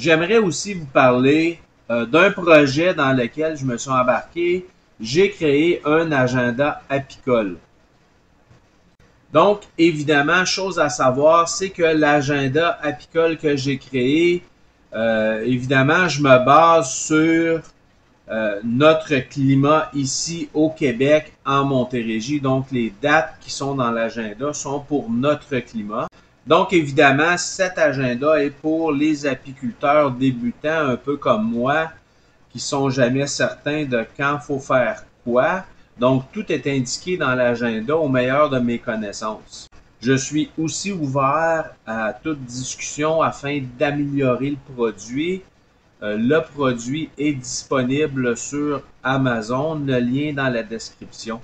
J'aimerais aussi vous parler d'un projet dans lequel je me suis embarqué. J'ai créé un agenda apicole. Donc, évidemment, chose à savoir, c'est que l'agenda apicole que j'ai créé, évidemment, je me base sur notre climat ici au Québec, en Montérégie. Donc, les dates qui sont dans l'agenda sont pour notre climat. Donc, évidemment, cet agenda est pour les apiculteurs débutants, un peu comme moi, qui sont jamais certains de quand faut faire quoi. Donc, tout est indiqué dans l'agenda au meilleur de mes connaissances. Je suis aussi ouvert à toute discussion afin d'améliorer le produit. Le produit est disponible sur Amazon, le lien dans la description.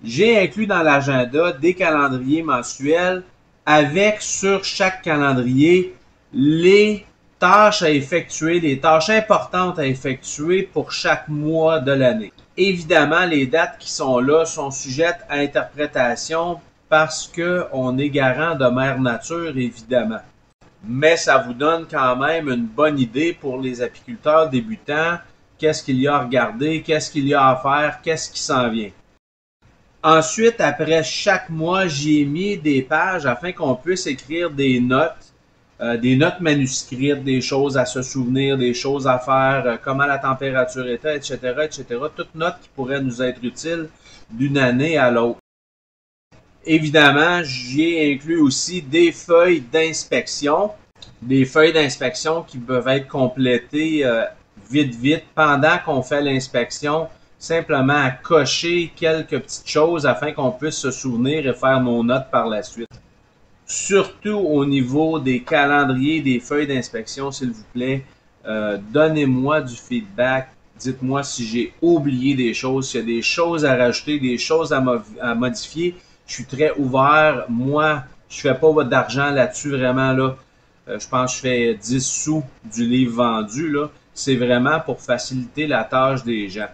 J'ai inclus dans l'agenda des calendriers mensuels avec sur chaque calendrier les tâches à effectuer, les tâches importantes à effectuer pour chaque mois de l'année. Évidemment, les dates qui sont là sont sujettes à interprétation parce qu'on est garant de Mère Nature, évidemment. Mais ça vous donne quand même une bonne idée pour les apiculteurs débutants, qu'est-ce qu'il y a à regarder, qu'est-ce qu'il y a à faire, qu'est-ce qui s'en vient. Ensuite, après chaque mois, j'y ai mis des pages afin qu'on puisse écrire des notes manuscrites, des choses à se souvenir, des choses à faire, comment la température était, etc., etc. Toutes notes qui pourraient nous être utiles d'une année à l'autre. Évidemment, j'y ai inclus aussi des feuilles d'inspection qui peuvent être complétées vite pendant qu'on fait l'inspection, simplement à cocher quelques petites choses afin qu'on puisse se souvenir et faire nos notes par la suite. Surtout au niveau des calendriers, des feuilles d'inspection, s'il vous plaît, donnez-moi du feedback. Dites-moi si j'ai oublié des choses, s'il y a des choses à rajouter, des choses à modifier. Je suis très ouvert. Moi, je fais pas d'argent là-dessus, vraiment, là. Je pense que je fais 10 sous du livre vendu, là. C'est vraiment pour faciliter la tâche des gens.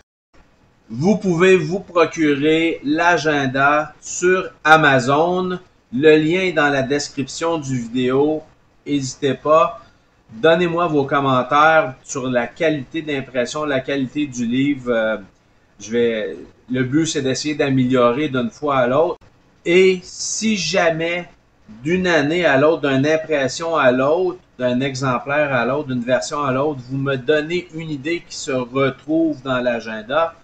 Vous pouvez vous procurer l'agenda sur Amazon. Le lien est dans la description du vidéo. N'hésitez pas. Donnez-moi vos commentaires sur la qualité d'impression, la qualité du livre. Le but, c'est d'essayer d'améliorer d'une fois à l'autre. Et si jamais, d'une année à l'autre, d'une impression à l'autre, d'un exemplaire à l'autre, d'une version à l'autre, vous me donnez une idée qui se retrouve dans l'agenda,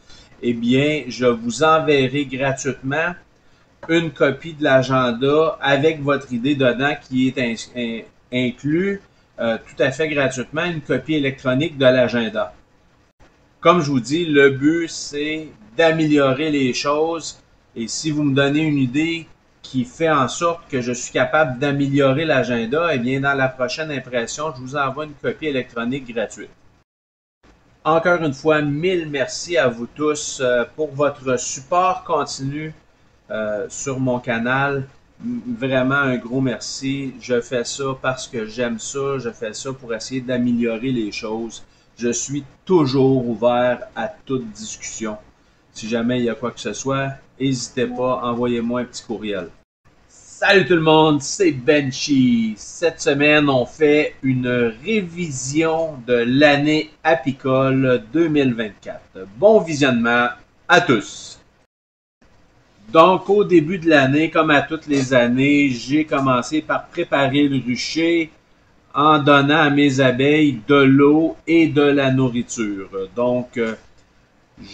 eh bien, je vous enverrai gratuitement une copie de l'agenda avec votre idée dedans qui est inclus tout à fait gratuitement, une copie électronique de l'agenda. Comme je vous dis, le but, c'est d'améliorer les choses. Et si vous me donnez une idée qui fait en sorte que je suis capable d'améliorer l'agenda, eh bien, dans la prochaine impression, je vous envoie une copie électronique gratuite. Encore une fois, mille merci à vous tous pour votre support continu sur mon canal. Vraiment un gros merci. Je fais ça parce que j'aime ça. Je fais ça pour essayer d'améliorer les choses. Je suis toujours ouvert à toute discussion. Si jamais il y a quoi que ce soit, n'hésitez pas, envoyez-moi un petit courriel. Salut tout le monde, c'est Benchy. Cette semaine, on fait une révision de l'année apicole 2024. Bon visionnement à tous. Donc, au début de l'année, comme à toutes les années, j'ai commencé par préparer le rucher en donnant à mes abeilles de l'eau et de la nourriture. Donc,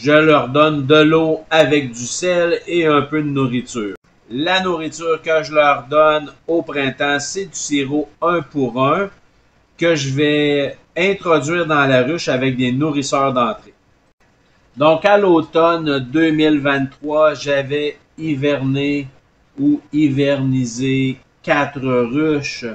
je leur donne de l'eau avec du sel et un peu de nourriture. La nourriture que je leur donne au printemps, c'est du sirop 1 pour 1 que je vais introduire dans la ruche avec des nourrisseurs d'entrée. Donc, à l'automne 2023, j'avais hiverné ou hivernisé 4 ruches,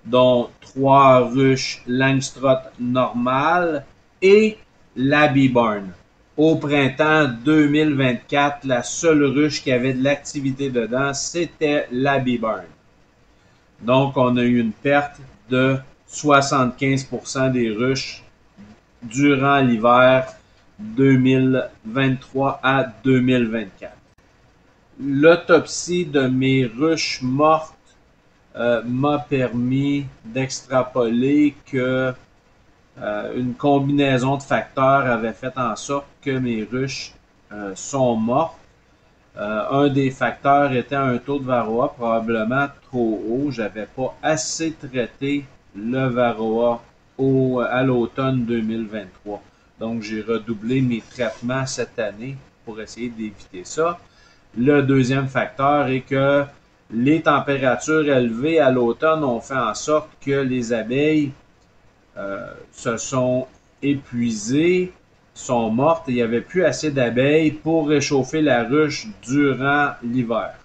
dont 3 ruches Langstroth normales et la Bee-Barn. Au printemps 2024, la seule ruche qui avait de l'activité dedans, c'était la Bee-Barn. Donc, on a eu une perte de 75% des ruches durant l'hiver 2023 à 2024. L'autopsie de mes ruches mortes m'a permis d'extrapoler que une combinaison de facteurs avait fait en sorte que mes ruches sont mortes. Un des facteurs était un taux de varroa probablement trop haut. J'avais pas assez traité le varroa à l'automne 2023. Donc, j'ai redoublé mes traitements cette année pour essayer d'éviter ça. Le deuxième facteur est que les températures élevées à l'automne ont fait en sorte que les abeilles se sont épuisées, sont mortes et il n'y avait plus assez d'abeilles pour réchauffer la ruche durant l'hiver.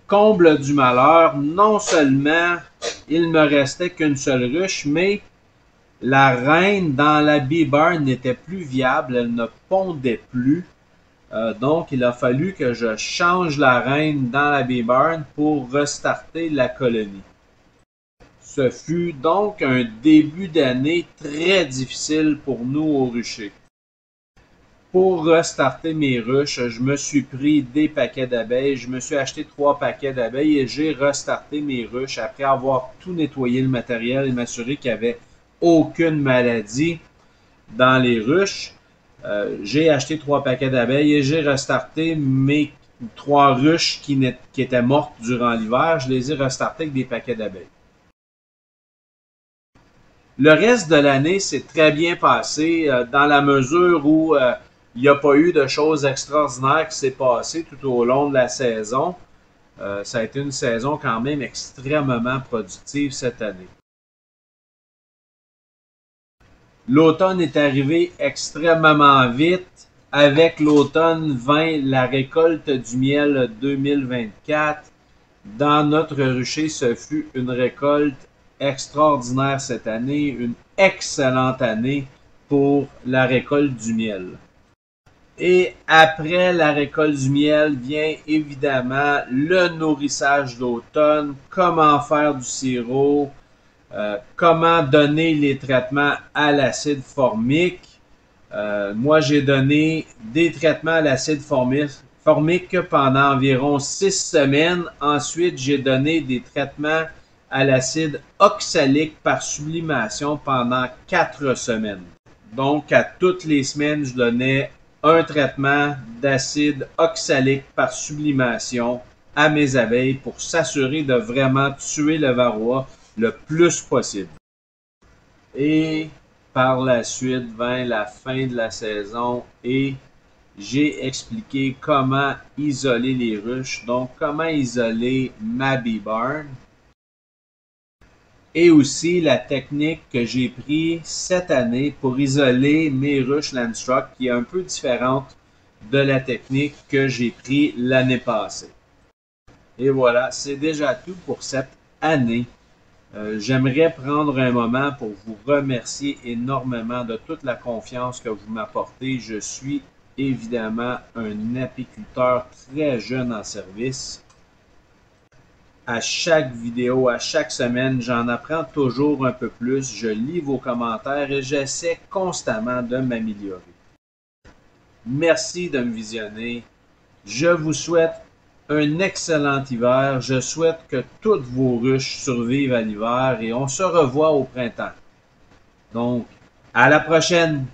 Comble du malheur, non seulement il me restait qu'une seule ruche, mais la reine dans la bee barn n'était plus viable, elle ne pondait plus. Donc, il a fallu que je change la reine dans la bee barn pour restarter la colonie. Ce fut donc un début d'année très difficile pour nous au rucher. Pour restarter mes ruches, je me suis pris des paquets d'abeilles, je me suis acheté 3 paquets d'abeilles et j'ai restarté mes ruches après avoir tout nettoyé le matériel et m'assurer qu'il n'y avait aucune maladie dans les ruches. J'ai acheté 3 paquets d'abeilles et j'ai restarté mes 3 ruches qui étaient mortes durant l'hiver. Je les ai restartées avec des paquets d'abeilles. Le reste de l'année s'est très bien passé dans la mesure où il n'y a pas eu de choses extraordinaires qui s'est passé tout au long de la saison. Ça a été une saison quand même extrêmement productive cette année. L'automne est arrivé extrêmement vite. Avec l'automne vint la récolte du miel 2024. Dans notre rucher, ce fut une récolte extraordinaire cette année, une excellente année pour la récolte du miel. Et après la récolte du miel vient évidemment le nourrissage d'automne, comment faire du sirop, comment donner les traitements à l'acide formique. Moi, j'ai donné des traitements à l'acide formique pendant environ 6 semaines. Ensuite, j'ai donné des traitements à l'acide oxalique par sublimation pendant 4 semaines. Donc, à toutes les semaines, je donnais un traitement d'acide oxalique par sublimation à mes abeilles pour s'assurer de vraiment tuer le varroa le plus possible. Et par la suite vint la fin de la saison et j'ai expliqué comment isoler les ruches, donc comment isoler ma bee barn. Et aussi la technique que j'ai prise cette année pour isoler mes ruches Langstroth, qui est un peu différente de la technique que j'ai prise l'année passée. Et voilà, c'est déjà tout pour cette année. J'aimerais prendre un moment pour vous remercier énormément de toute la confiance que vous m'apportez. Je suis évidemment un apiculteur très jeune en service. À chaque vidéo, à chaque semaine, j'en apprends toujours un peu plus. Je lis vos commentaires et j'essaie constamment de m'améliorer. Merci de me visionner. Je vous souhaite un excellent hiver. Je souhaite que toutes vos ruches survivent à l'hiver et on se revoit au printemps. Donc, à la prochaine!